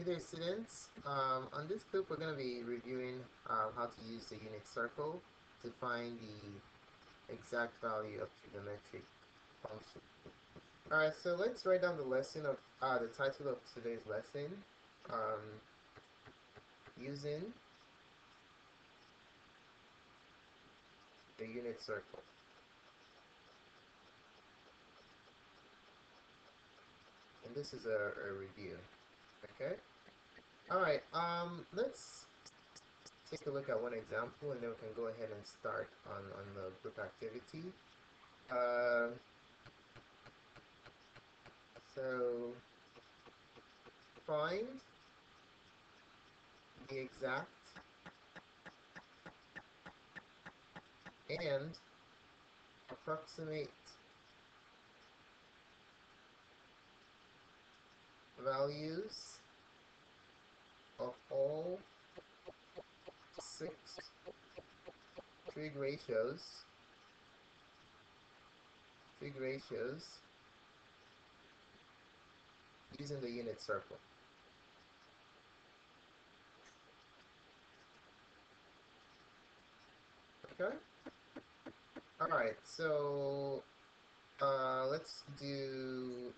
Hey there, students. On this clip, we're going to be reviewing how to use the unit circle to find the exact value of trigonometric function. Alright, so let's write down the lesson of the title of today's lesson, using the unit circle. And this is a review. Okay. Alright, let's take a look at one example and then we can go ahead and start on the group activity. So find the exact and approximate values of all 6 trig ratios using the unit circle. Okay? Alright, so let's do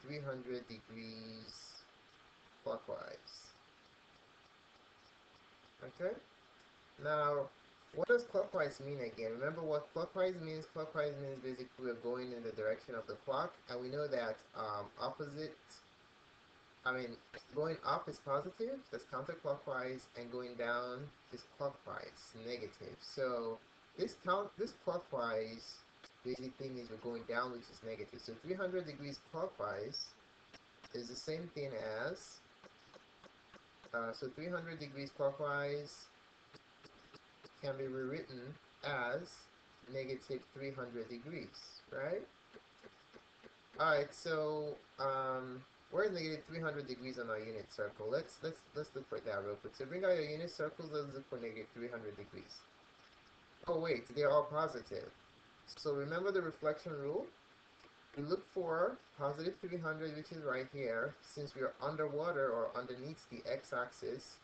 300 degrees clockwise. Okay? Now, what does clockwise mean again? Remember what clockwise means? Clockwise means basically we're going in the direction of the clock, and we know that going up is positive, that's counterclockwise, and going down is clockwise, negative. So this clockwise basically means we're going down, which is negative. So 300 degrees clockwise is the same thing as, so 300 degrees clockwise can be rewritten as negative 300 degrees, right? Alright, so where's negative 300 degrees on our unit circle? Let's look for that real quick. So bring out your unit circles, let's look for negative 300 degrees. Oh wait, they're all positive. So remember the reflection rule? We look for positive 300, which is right here. Since we are underwater or underneath the x-axis,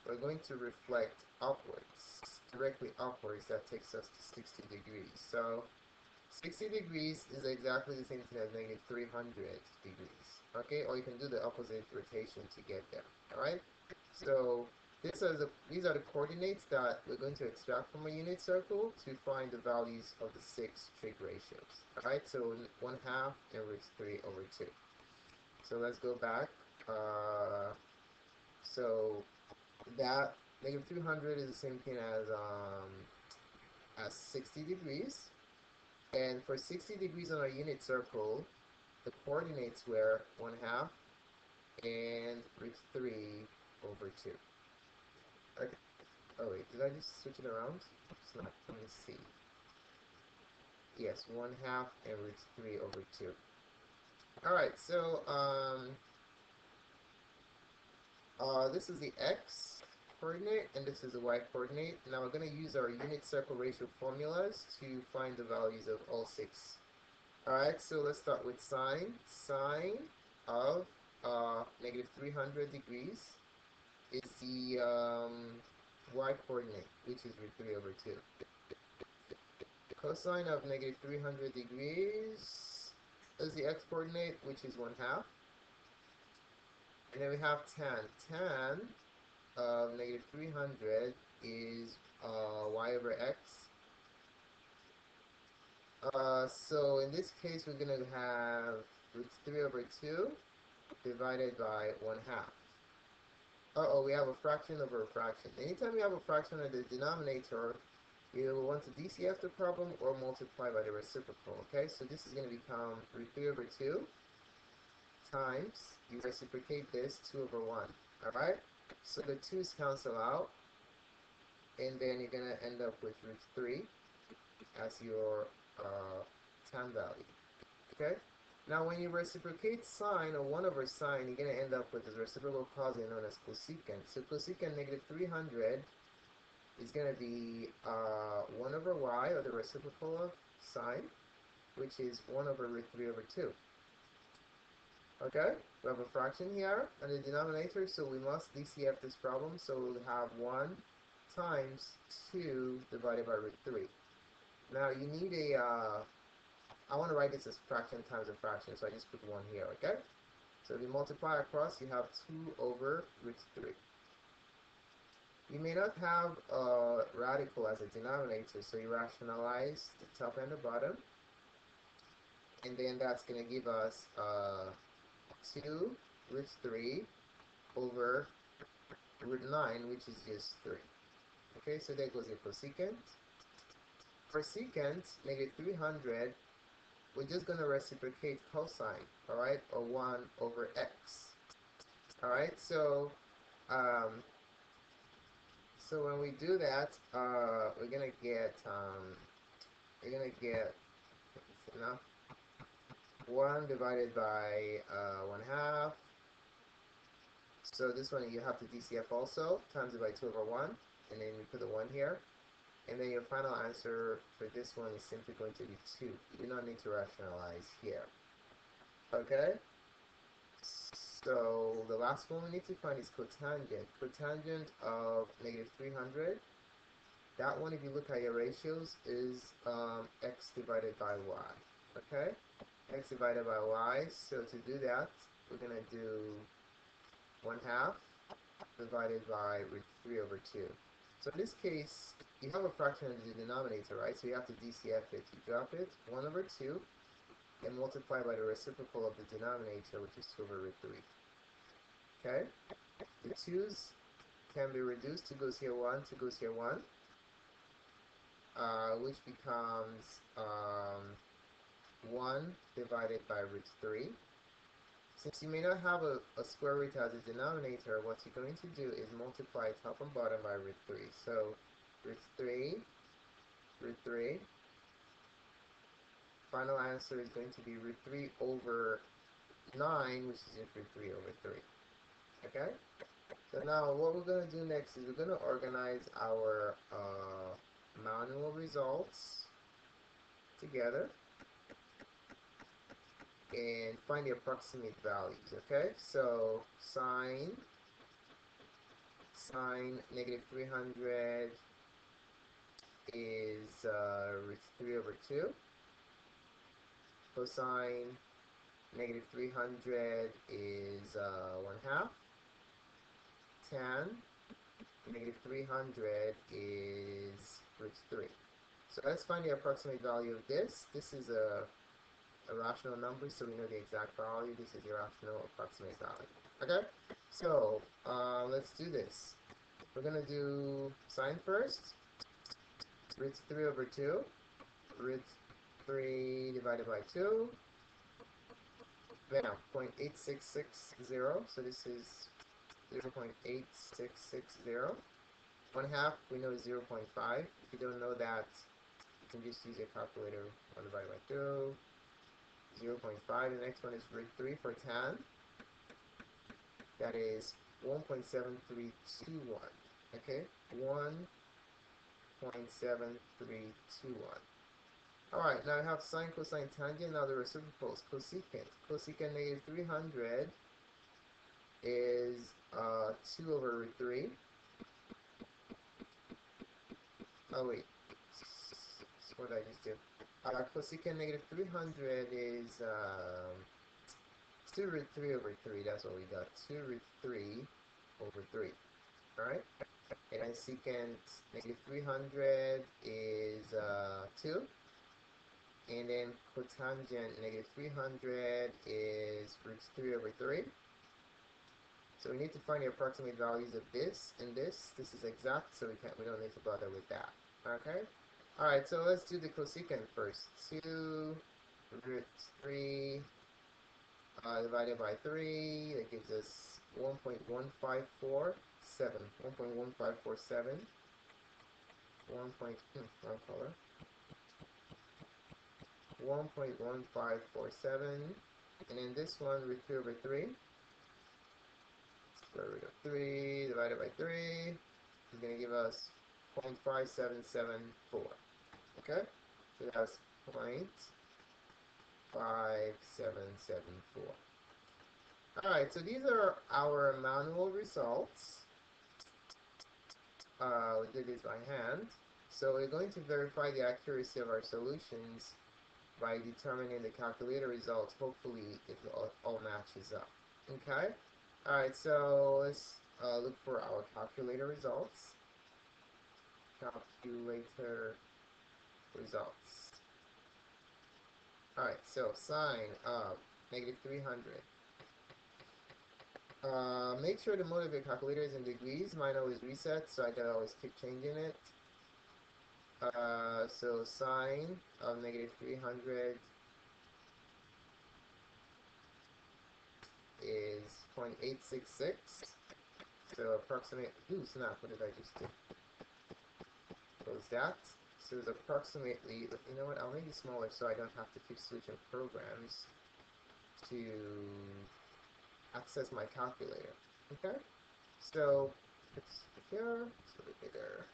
we're going to reflect upwards, directly upwards. That takes us to 60 degrees. So 60 degrees is exactly the same thing as negative 300 degrees. Okay, or you can do the opposite rotation to get there. Alright, so these are the coordinates that we're going to extract from a unit circle to find the values of the 6 trig ratios. Alright, so 1/2 and root 3 over 2. So let's go back. So that negative 300 is the same thing as 60 degrees. And for 60 degrees on our unit circle, the coordinates were 1/2 and root 3 over 2. Okay. Oh wait, did I just switch it around? It's not. Let me see. Yes, 1/2 and root 3 over 2. Alright, so this is the x coordinate and this is the y coordinate. Now we're going to use our unit circle ratio formulas to find the values of all 6. Alright, so let's start with sine. Sine of negative 300 degrees is the y coordinate, which is root 3 over 2. Cosine of negative 300 degrees is the x coordinate, which is 1/2. And then we have tan. Tan of negative 300 is y over x. So in this case, we're going to have root 3 over 2 divided by 1/2. Uh-oh, we have a fraction over a fraction. Anytime we have a fraction in the denominator, you will want to DCF the problem or multiply by the reciprocal, okay? So this is going to become root 3 over 2 times, you reciprocate this, 2 over 1, alright? So the 2's cancel out, and then you're going to end up with root 3 as your tan value, okay? Now when you reciprocate sine, or 1 over sine, you're going to end up with this reciprocal cosine known as cosecant. So cosecant negative 300 is going to be 1 over y, or the reciprocal of sine, which is 1 over root 3 over 2. Okay, we have a fraction here and the denominator, so we must DCF this problem. So we'll have 1 times 2 divided by root 3. Now you need a, I want to write this as fraction times a fraction, so I just put 1 here, okay? So if you multiply across, you have 2 over root 3. You may not have a radical as a denominator, so you rationalize the top and the bottom, and then that's going to give us 2 root 3 over root 9, which is just 3. Okay, so there goes your cosecant. For secant, negative 300, we're just going to reciprocate cosine, alright, or 1 over x. Alright, so when we do that, we're gonna get enough 1 divided by 1/2. So this one you have to DCF also, times it by 2 over 1, and then you put the 1 here, and then your final answer for this one is simply going to be 2. You do not need to rationalize here. Okay. So the last one we need to find is cotangent. Cotangent of negative 300. That one, if you look at your ratios, is x divided by y. Okay? X divided by y. So to do that, we're going to do 1/2 divided by root 3 over 2. So in this case, you have a fraction in the denominator, right? So you have to DCF it. You drop it, 1 over 2, and multiply by the reciprocal of the denominator, which is 2 over root 3. Okay? The 2's can be reduced. 2 goes here 1, 2 goes here 1, which becomes 1 divided by root 3. Since you may not have a square root as a denominator, what you're going to do is multiply top and bottom by root 3. So root 3, root 3. Final answer is going to be root 3 over 9, which is just root 3 over 3. Okay? So now what we're going to do next is we're going to organize our manual results together and find the approximate values. Okay? So sine negative 300 is root 3 over 2. Cosine negative 300 is 1/2. Tan negative 300 is root 3. So let's find the approximate value of this. This is a rational number, so we know the exact value. This is the rational approximate value. Okay? So let's do this. We're going to do sine first. Root 3 over 2. Root 3 divided by 2. Bam, 0.8660. So this is 0.8660. 1/2 we know is 0.5. If you don't know that, you can just use your calculator. 1 divided by 2. 0.5. The next one is root 3 for tan. That is 1.7321. Okay, 1.7321. Alright, now I have sine, cosine, tangent. Now the reciprocals. Cosecant. Cosecant negative 300 is 2 over root 3. Oh wait, what did I just do? Cosecant negative 300 is 2 root 3 over 3. That's what we got. 2 root 3 over 3. Alright? And then secant negative 300 is 2. And then cotangent negative 300 is root 3 over 3. So we need to find the approximate values of this and this. This is exact, so we don't need to bother with that. Okay? Alright, so let's do the cosecant first. 2 root 3 divided by 3, that gives us 1.1547. 1.1547. Wrong color. 1.1547. And then this one, root 3 over 3. Square root of 3 divided by 3 is going to give us 0.5774. Okay? So that's 0.5774. Alright, so these are our manual results. We did this by hand. So we're going to verify the accuracy of our solutions by determining the calculator results. Hopefully it all matches up. Okay? Alright, so let's look for our calculator results. Calculator results. Alright, so sine of negative 300. Make sure the mode of your calculator is in degrees. Mine always resets, so I gotta always keep changing it. So sine of negative 300 is 0.866. So approximate, ooh snap, what did I just do? Close that. So it's approximately, you know what, I'll make it smaller so I don't have to keep switching programs to access my calculator. Okay? So it's here, it's a bit bigger.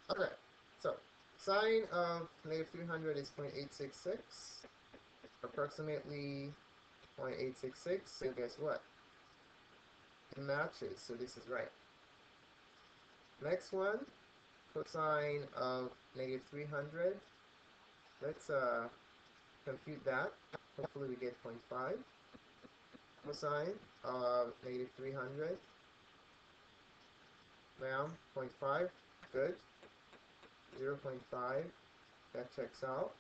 Okay, so sine of negative 300 is 0.866, approximately 0.866, so guess what? It matches, so this is right. Next one, cosine of negative 300. Let's compute that. Hopefully we get 0.5. Cosine of negative 300. Now, 0.5, good. 0.5, that checks out.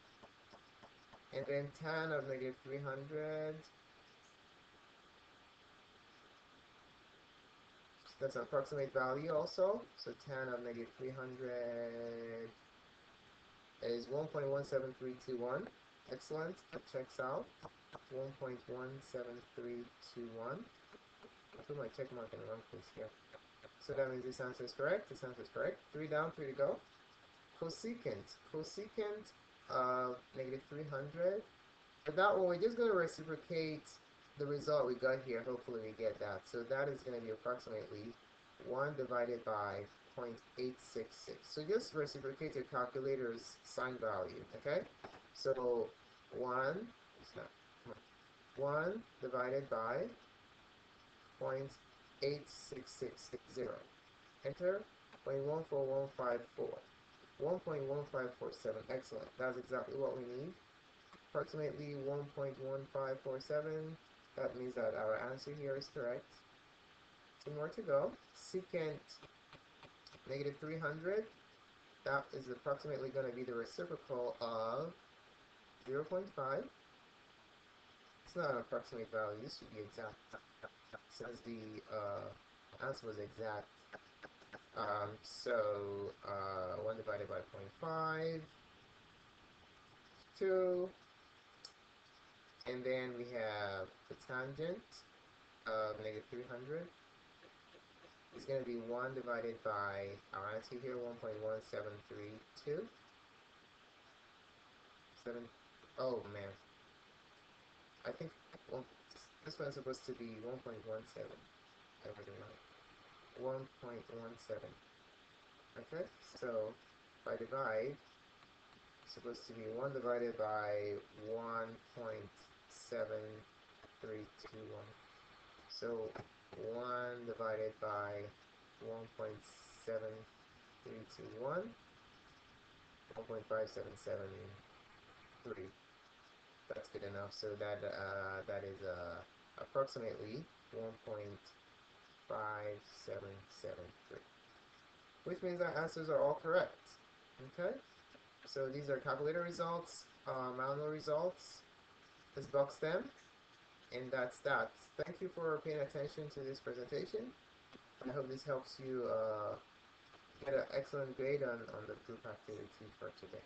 And then tan of negative 300. That's an approximate value also. So tan of negative 300 is 1.17321. Excellent. That checks out. 1.17321. I'll put my check mark in the wrong place here. So that means this answer is correct. This answer is correct. 3 down, 3 to go. Cosecant. Cosecant of negative 300. For that one, we're just going to reciprocate the result we got here. Hopefully we get that. So that is going to be approximately 1 divided by 0.866. So just reciprocate your calculator's sign value, okay? So 1 divided by 0.86660. Enter 0.14154. 1.1547. Excellent. That's exactly what we need. Approximately 1.1547. That means that our answer here is correct. 2 more to go. Secant negative 300. That is approximately going to be the reciprocal of 0.5. It's not an approximate value. This should be exact. Since the answer was exact. 1 divided by 0.5. 2. And then we have the tangent of negative 300. It's going to be 1 divided by our answer here, 1.1732. Oh man. I think this one's supposed to be 1.17. I read it wrong. 1.17. Okay, so if I divide, it's supposed to be 1 divided by 1.7321. So 1 divided by 1.7321, 1.5773. That's good enough. So that is approximately 1.5773, which means our answers are all correct. Okay, so these are calculator results, manual results. Let's box them. And that's that. Thank you for paying attention to this presentation. I hope this helps you get an excellent grade on the group activity for today.